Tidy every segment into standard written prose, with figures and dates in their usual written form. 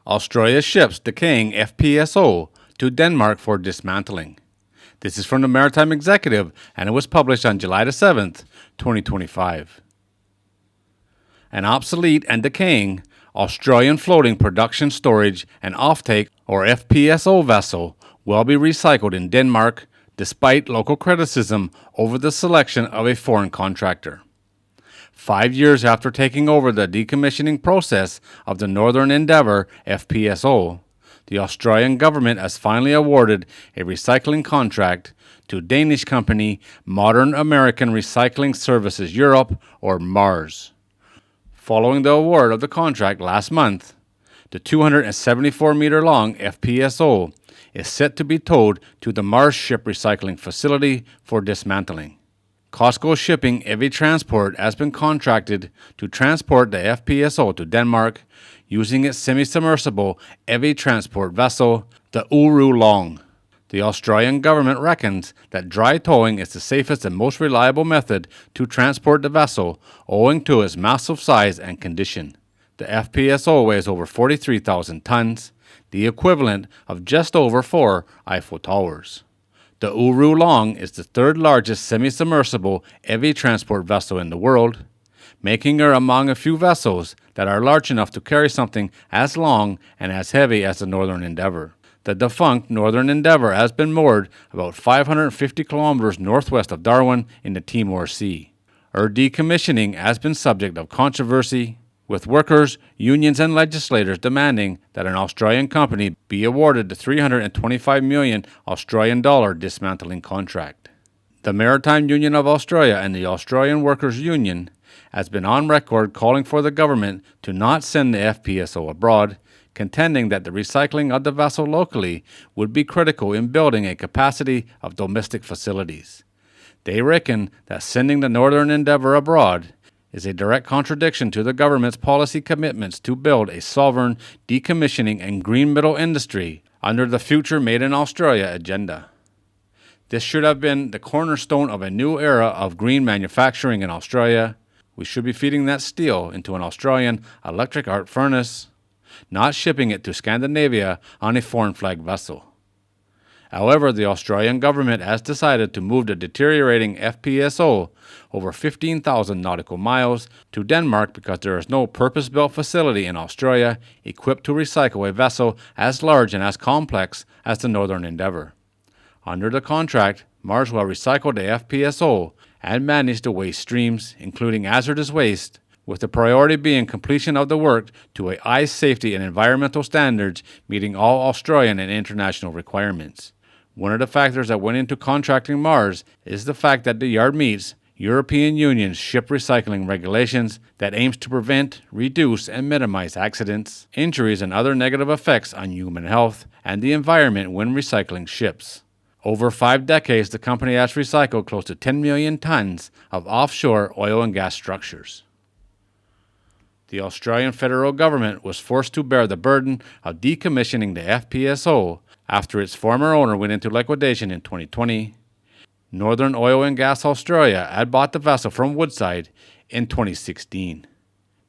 Australia ships Decaying FPSO to Denmark for dismantling. This is from the Maritime Executive, and it was published on July the 7th, 2025. An obsolete and decaying Australian floating production, storage, and offtake, or FPSO vessel, will be recycled in Denmark despite local criticism over the selection of a foreign contractor. 5 years after taking over the decommissioning process of the Northern Endeavour FPSO, the Australian government has finally awarded a recycling contract to Danish company Modern American Recycling Services Europe, or MARS. Following the award of the contract last month, the 274-meter-long FPSO is set to be towed to the Mars ship recycling facility for dismantling. COSCO Shipping Heavy Transport has been contracted to transport the FPSO to Denmark using its semi-submersible heavy transport vessel, the Uru Long. The Australian government reckons that dry towing is the safest and most reliable method to transport the vessel, owing to its massive size and condition. The FPSO weighs over 43,000 tons, the equivalent of just over 4 Eiffel Towers. The Uru Long is the third largest semi-submersible heavy transport vessel in the world, making her among a few vessels that are large enough to carry something as long and as heavy as the Northern Endeavour. The defunct Northern Endeavour has been moored about 550 kilometers northwest of Darwin in the Timor Sea. Her decommissioning has been subject of controversy, with workers, unions, and legislators demanding that an Australian company be awarded the 325 million Australian dollar dismantling contract. The Maritime Union of Australia and the Australian Workers' Union has been on record calling for the government to not send the FPSO abroad, contending that the recycling of the vessel locally would be critical in building a capacity of domestic facilities. They reckon that sending the Northern Endeavour abroad is a direct contradiction to the government's policy commitments to build a sovereign, decommissioning, and green middle industry under the Future Made in Australia agenda. This should have been the cornerstone of a new era of green manufacturing in Australia. We should be feeding that steel into an Australian electric arc furnace, not shipping it to Scandinavia on a foreign flag vessel. However, the Australian government has decided to move the deteriorating FPSO over 15,000 nautical miles to Denmark because there is no purpose-built facility in Australia equipped to recycle a vessel as large and as complex as the Northern Endeavour. Under the contract, Mars will recycle the FPSO and manage the waste streams, including hazardous waste, with the priority being completion of the work to a high safety and environmental standards meeting all Australian and international requirements. One of the factors that went into contracting Mars is the fact that the yard meets European Union's ship recycling regulations that aims to prevent, reduce, and minimize accidents, injuries, and other negative effects on human health and the environment when recycling ships. Over 5 decades, the company has recycled close to 10 million tons of offshore oil and gas structures. The Australian federal government was forced to bear the burden of decommissioning the FPSO after its former owner went into liquidation in 2020. Northern Oil and Gas Australia had bought the vessel from Woodside in 2016.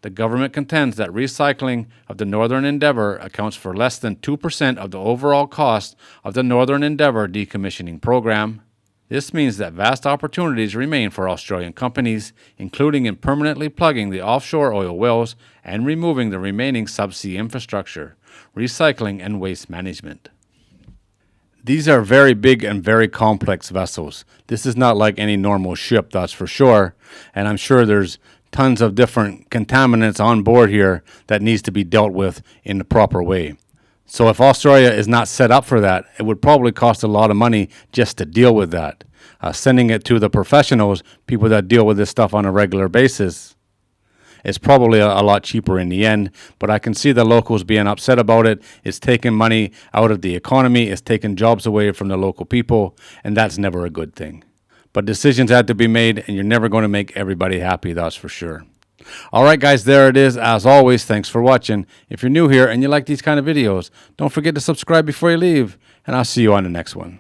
The government contends that recycling of the Northern Endeavour accounts for less than 2% of the overall cost of the Northern Endeavour decommissioning program. This means that vast opportunities remain for Australian companies, including in permanently plugging the offshore oil wells and removing the remaining subsea infrastructure, recycling, and waste management. These are very big and very complex vessels. This is not like any normal ship, that's for sure, and I'm sure there's tons of different contaminants on board here that needs to be dealt with in the proper way. So if Australia is not set up for that, it would probably cost a lot of money just to deal with that. Sending it to the professionals, people that deal with this stuff on a regular basis, is probably a lot cheaper in the end. But I can see the locals being upset about it. It's taking money out of the economy. It's taking jobs away from the local people, and that's never a good thing. But decisions had to be made, and you're never going to make everybody happy, that's for sure. All right, guys, there it is. As always, thanks for watching. If you're new here and you like these kind of videos, don't forget to subscribe before you leave, and I'll see you on the next one.